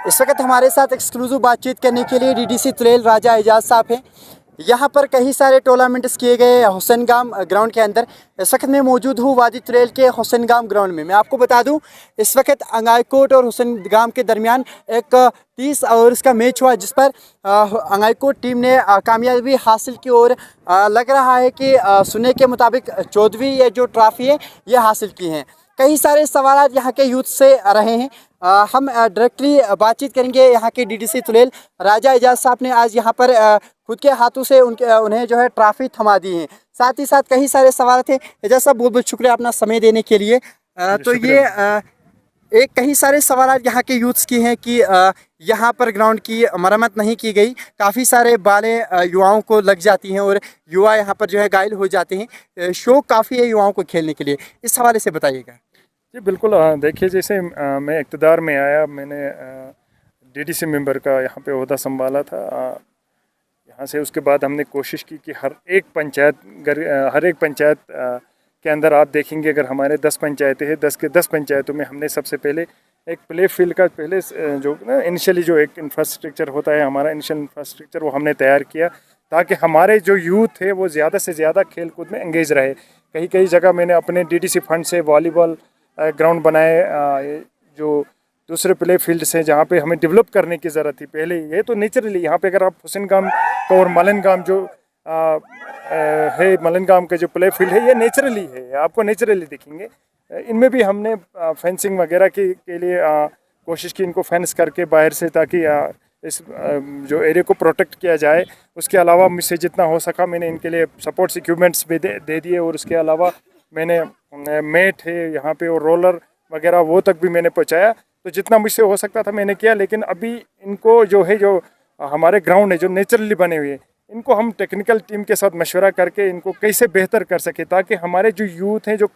इस वक्त हमारे साथ एक्सक्लूसिव बातचीत करने के लिए डीडीसी तुलेल राजा एजाज साहब हैं। यहाँ पर कई सारे टूर्नामेंट्स किए गए हुसैनगाम ग्राउंड के अंदर। इस वक्त मैं मौजूद हूँ वादी तुलेल के हुसैनगाम ग्राउंड में। मैं आपको बता दूँ, इस वक्त अंगाईकोट और हुसैनगाम के दरमियान एक 30 ओवर्स का मैच हुआ, जिस पर अंगाईकोट टीम ने कामयाबी हासिल की और लग रहा है कि सुनने के मुताबिक 14वीं ये जो ट्रॉफी है ये हासिल की हैं। कई सारे सवाल यहाँ के यूथ से रहे हैं। हम डायरेक्टली बातचीत करेंगे। यहाँ के डीडीसी तुलेल राजा एजाज साहब ने आज यहाँ पर खुद के हाथों से उन्हें जो है ट्रॉफी थमा दी है। साथ ही साथ कई सारे सवाल थे। एजाज साहब, बहुत बहुत शुक्रिया अपना समय देने के लिए। तो ये एक कई सारे सवाल यहाँ के यूथ्स की हैं कि यहाँ पर ग्राउंड की मरम्मत नहीं की गई, काफ़ी सारे बालें युवाओं को लग जाती हैं और युवा यहाँ पर जो है घायल हो जाते हैं। शौक काफ़ी है युवाओं को खेलने के लिए, इस हवाले से बताइएगा। जी बिल्कुल। देखिए, जैसे मैं इक़्तिदार में आया, मैंने डीडीसी मेंबर का यहाँ पे ओहदा संभाला था। यहाँ से उसके बाद हमने कोशिश की कि हर एक पंचायत के अंदर आप देखेंगे, अगर हमारे 10 पंचायतें हैं, 10 के 10 पंचायतों में हमने सबसे पहले एक प्ले फील्ड का पहले जो ना इनिशियली जो एक इंफ्रास्ट्रक्चर होता है, हमारा इनिशियल इंफ्रास्ट्रक्चर, वो हमने तैयार किया ताकि हमारे जो यूथ है वो ज़्यादा से ज़्यादा खेल कूद में एंगेज रहे। कई कई जगह मैंने अपने डीडीसी फंड से वॉलीबॉल ग्राउंड बनाए, जो दूसरे प्ले फील्ड से जहाँ पे हमें डेवलप करने की ज़रूरत थी। पहले ये तो नेचुरली यहाँ पे अगर आप हुसैनगाम और मलनगाम जो है, मलनगाम का जो प्ले फील्ड है ये नेचुरली है, आपको नेचुरली दिखेंगे। इनमें भी हमने फेंसिंग वगैरह के लिए कोशिश की, इनको फेंस करके बाहर से, ताकि इस जो एरिया को प्रोटेक्ट किया जाए। उसके अलावा मुझसे जितना हो सका मैंने इनके लिए सपोर्ट्स इक्विपमेंट्स भी दे दिए, और उसके अलावा मैंने मेट है यहाँ पे और रोलर वगैरह वो तक भी मैंने पहुँचाया। तो जितना मुझसे हो सकता था मैंने किया। लेकिन अभी इनको जो है, जो हमारे ग्राउंड है जो नेचुरली बने हुए, इनको हम टेक्निकल टीम के साथ मशवरा करके इनको कैसे बेहतर कर सके, ताकि हमारे जो यूथ हैं, जो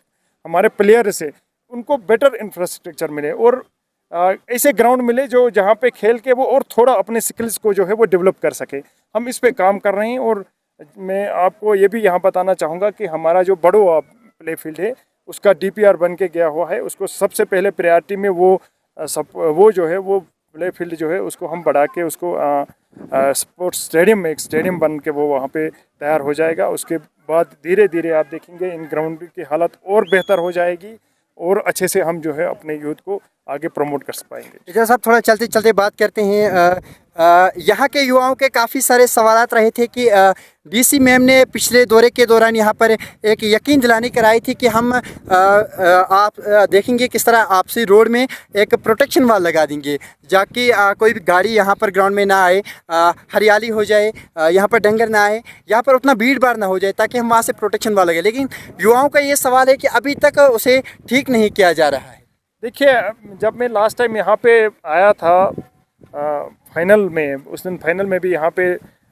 हमारे प्लेयर्स हैं, उनको बेटर इंफ्रास्ट्रक्चर मिले और ऐसे ग्राउंड मिले जो जहाँ पे खेल के वो और थोड़ा अपने स्किल्स को जो है वो डेवलप कर सके। हम इस पे काम कर रहे हैं। और मैं आपको ये भी यहाँ बताना चाहूँगा कि हमारा जो बड़ो प्ले फील्ड है उसका DPR बन के गया हुआ है। उसको सबसे पहले प्रायोरिटी में वो जो है वो प्ले फील्ड जो है उसको हम बढ़ा के उसको स्पोर्ट्स स्टेडियम में, एक स्टेडियम बन के वो वहाँ पे तैयार हो जाएगा। उसके बाद धीरे धीरे आप देखेंगे इन ग्राउंड की हालत और बेहतर हो जाएगी और अच्छे से हम जो है अपने यूथ को आगे प्रमोट कर पाएंगे। एजाज साहब, थोड़ा चलते चलते बात करते हैं। यहाँ के युवाओं के काफ़ी सारे सवाल रहे थे कि डीसी मैम ने पिछले दौरे के दौरान यहाँ पर एक यकीन दिलानी कराई थी कि हम आप देखेंगे किस तरह आपसी रोड में एक प्रोटेक्शन वाल लगा देंगे, जाकि कोई भी गाड़ी यहाँ पर ग्राउंड में ना आए, हरियाली हो जाए, यहाँ पर डंगर ना आए, यहाँ पर उतना भीड़ भाड़ ना हो जाए, ताकि हम वहाँ से प्रोटेक्शन वाल लगे। लेकिन युवाओं का ये सवाल है कि अभी तक उसे ठीक नहीं किया जा रहा है। देखिए, जब मैं लास्ट टाइम यहाँ पे आया था फाइनल में, उस दिन फाइनल में भी यहाँ पे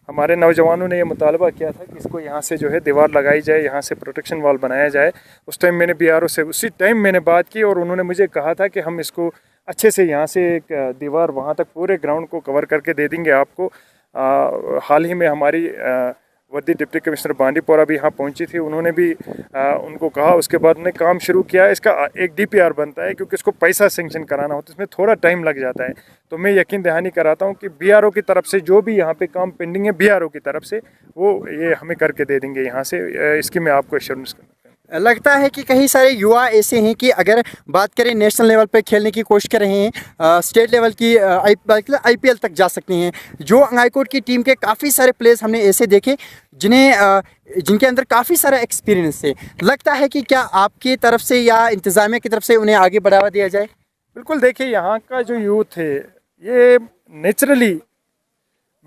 हमारे नौजवानों ने ये मुतालबा किया था कि इसको यहाँ से जो है दीवार लगाई जाए, यहाँ से प्रोटेक्शन वॉल बनाया जाए। उस टाइम मैंने BRO से उसी टाइम मैंने बात की और उन्होंने मुझे कहा था कि हम इसको अच्छे से यहाँ से एक दीवार वहाँ तक पूरे ग्राउंड को कवर करके दे देंगे आपको। हाल ही में हमारी वर्दी डिप्टी कमिश्नर बांडीपोरा भी यहाँ पहुँची थी, उन्होंने भी उनको कहा। उसके बाद उन्होंने काम शुरू किया। इसका एक DPR बनता है, क्योंकि इसको पैसा सेंक्शन कराना होता है, इसमें थोड़ा टाइम लग जाता है। तो मैं यकीन दहानी कराता हूँ कि BRO की तरफ से जो भी यहाँ पे काम पेंडिंग है, BRO की तरफ से वो ये हमें करके दे देंगे यहाँ से। इसकी मैं आपको एश्योरेंस करना। लगता है कि कई सारे युवा ऐसे हैं कि अगर बात करें नेशनल लेवल पर खेलने की कोशिश कर रहे हैं, स्टेट लेवल की IPL तक जा सकते हैं। जो अंगाईकोट की टीम के काफ़ी सारे प्लेयर्स हमने ऐसे देखे जिनके अंदर काफ़ी सारा एक्सपीरियंस है। लगता है कि क्या आपकी तरफ से या इंतज़ामिया की तरफ से उन्हें आगे बढ़ावा दिया जाए? बिल्कुल। देखिए, यहाँ का जो यूथ है ये नेचुरली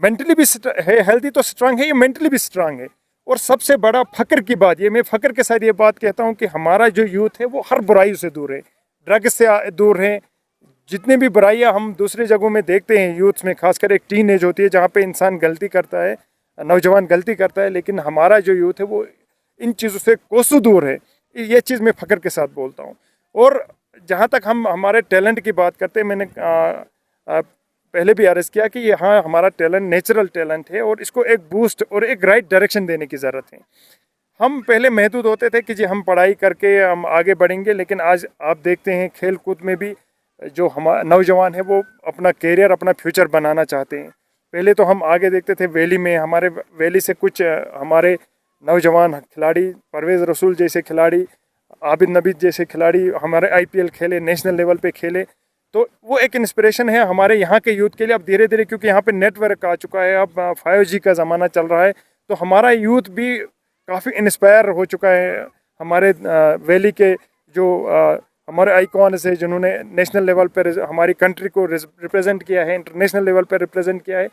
मेंटली भी है, हेल्दी तो स्ट्रांग है, ये मेंटली भी स्ट्रांग है। और सबसे बड़ा फ़ख्र की बात, ये मैं फ़ख्र के साथ ये बात कहता हूँ कि हमारा जो यूथ है वो हर बुराई से दूर है, ड्रग्स से दूर है। जितनी भी बुराइयाँ हम दूसरे जगहों में देखते हैं यूथ में, खासकर एक टीन एज होती है जहाँ पे इंसान गलती करता है, नौजवान गलती करता है, लेकिन हमारा जो यूथ है वो इन चीज़ों से कोसों दूर है। ये चीज़ मैं फ़ख्र के साथ बोलता हूँ। और जहाँ तक हम हमारे टैलेंट की बात करते हैं, मैंने पहले भी अर्ज़ किया कि यहाँ हमारा टैलेंट नेचुरल टैलेंट है और इसको एक बूस्ट और एक राइट डायरेक्शन देने की ज़रूरत है। हम पहले महदूद होते थे कि जी हम पढ़ाई करके हम आगे बढ़ेंगे, लेकिन आज आप देखते हैं खेल कूद में भी जो हम नौजवान है वो अपना कैरियर अपना फ्यूचर बनाना चाहते हैं। पहले तो हम आगे देखते थे वैली में, हमारे वैली से कुछ हमारे नौजवान खिलाड़ी, परवेज़ रसूल जैसे खिलाड़ी, आबिद नबी जैसे खिलाड़ी हमारे IPL खेले, नेशनल लेवल पे खेले, तो वो एक इंस्पिरेशन है हमारे यहाँ के यूथ के लिए। अब धीरे धीरे क्योंकि यहाँ पे नेटवर्क आ चुका है, अब 5G का ज़माना चल रहा है, तो हमारा यूथ भी काफ़ी इंस्पायर हो चुका है। हमारे वैली के जो हमारे आइकॉन्स है जिन्होंने नेशनल लेवल पर हमारी कंट्री को रिप्रेजेंट किया है, इंटरनेशनल लेवल पर रिप्रेजेंट किया है,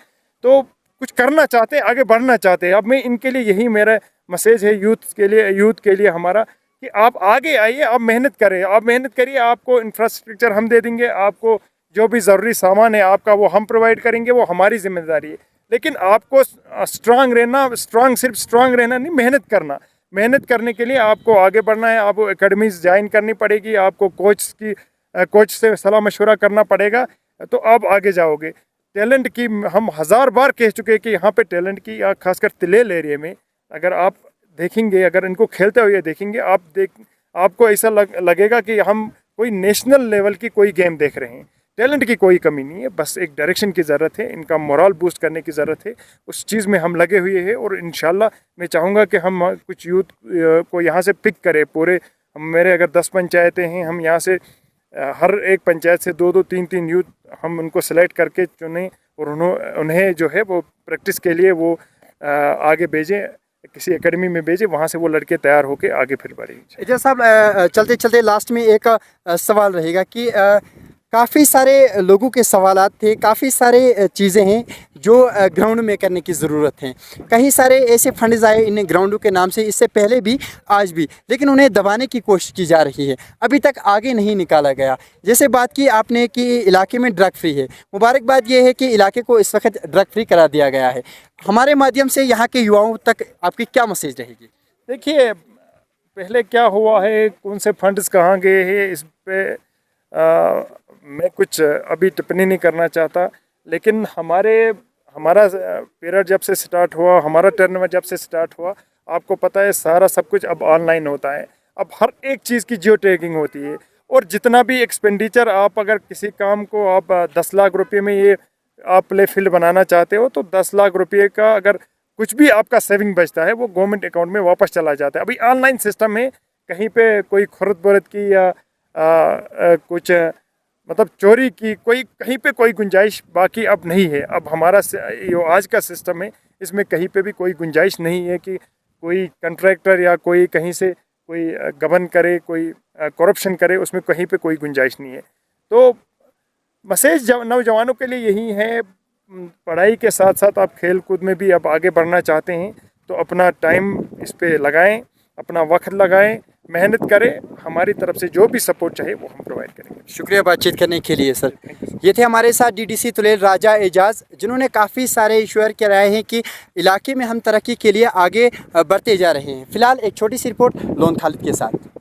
तो कुछ करना चाहते हैं, आगे बढ़ना चाहते हैं। अब मैं इनके लिए यही मेरा मैसेज है यूथ के लिए हमारा, कि आप आगे आइए, आप मेहनत करें, आप मेहनत करिए, आपको इंफ्रास्ट्रक्चर हम दे देंगे, आपको जो भी ज़रूरी सामान है आपका वो हम प्रोवाइड करेंगे, वो हमारी जिम्मेदारी है। लेकिन आपको सिर्फ स्ट्रांग रहना नहीं, मेहनत करने के लिए आपको आगे बढ़ना है, आपको एकेडमीज ज्वाइन करनी पड़ेगी, आपको कोच से सलाह मशवरा करना पड़ेगा, तो आप आगे जाओगे। टैलेंट की हम 1000 बार कह चुके हैं कि यहाँ पे टैलेंट की, खासकर तिलेल एरिया में अगर आप देखेंगे, अगर इनको खेलते हुए देखेंगे, आपको ऐसा लगेगा कि हम कोई नेशनल लेवल की कोई गेम देख रहे हैं। टैलेंट की कोई कमी नहीं है, बस एक डायरेक्शन की ज़रूरत है, इनका मोरल बूस्ट करने की ज़रूरत है, उस चीज़ में हम लगे हुए हैं। और इंशाल्लाह मैं चाहूँगा कि हम कुछ यूथ को यहाँ से पिक करें, पूरे मेरे अगर 10 पंचायतें हैं, हम यहाँ से हर एक पंचायत से 2-2, 3-3 यूथ हम उनको सेलेक्ट करके चुनें और उन्हें जो है वो प्रैक्टिस के लिए वो आगे भेजें, किसी एकेडमी में भेजें, वहाँ से वो लड़के तैयार होकर आगे फिर बढ़ेंगे। एजाज साहब, चलते चलते लास्ट में एक सवाल रहेगा कि काफ़ी सारे लोगों के सवालात थे, काफ़ी सारे चीज़ें हैं जो ग्राउंड में करने की ज़रूरत है। कई सारे ऐसे फंड्स आए इन ग्राउंडों के नाम से, इससे पहले भी आज भी, लेकिन उन्हें दबाने की कोशिश की जा रही है, अभी तक आगे नहीं निकाला गया। जैसे बात की आपने कि इलाके में ड्रग फ्री है, मुबारकबाद ये है कि इलाके को इस वक्त ड्रग फ्री करा दिया गया है। हमारे माध्यम से यहाँ के युवाओं तक आपकी क्या मैसेज रहेगी? देखिए, पहले क्या हुआ है, कौन से फंड्स कहाँ गए हैं, इस पर मैं कुछ अभी टिप्पणी नहीं करना चाहता। लेकिन हमारा पीरियड जब से स्टार्ट हुआ, हमारा टर्न जब से स्टार्ट हुआ, आपको पता है सारा सब कुछ अब ऑनलाइन होता है। अब हर एक चीज़ की जियो टैगिंग होती है, और जितना भी एक्सपेंडिचर आप अगर किसी काम को आप 10 लाख रुपये में ये आप प्ले फील्ड बनाना चाहते हो, तो 10 लाख रुपये का अगर कुछ भी आपका सेविंग बचता है वो गवर्नमेंट अकाउंट में वापस चला जाता है। अभी ऑनलाइन सिस्टम है, कहीं पे कोई खुर्द बुर्द की या कुछ मतलब चोरी की कहीं पे कोई गुंजाइश बाकी अब नहीं है। अब हमारा जो आज का सिस्टम है, इसमें कहीं पे भी कोई गुंजाइश नहीं है कि कोई कंट्रैक्टर या कोई कहीं से कोई गबन करे, कोई करप्शन करे, उसमें कहीं पे कोई गुंजाइश नहीं है। तो मैसेज नौजवानों के लिए यही है, पढ़ाई के साथ साथ आप खेल कूद में भी अब आगे बढ़ना चाहते हैं तो अपना टाइम इस पे लगाएं, अपना वक्त लगाएं, मेहनत करें। हमारी तरफ से जो भी सपोर्ट चाहे वो हम प्रोवाइड करेंगे। शुक्रिया बातचीत करने के लिए सर। ये थे हमारे साथ DDC तुलेल राजा एजाज, जिन्होंने काफ़ी सारे इश्योर कराए हैं कि इलाके में हम तरक्की के लिए आगे बढ़ते जा रहे हैं। फिलहाल एक छोटी सी रिपोर्ट लोन खालिद के साथ।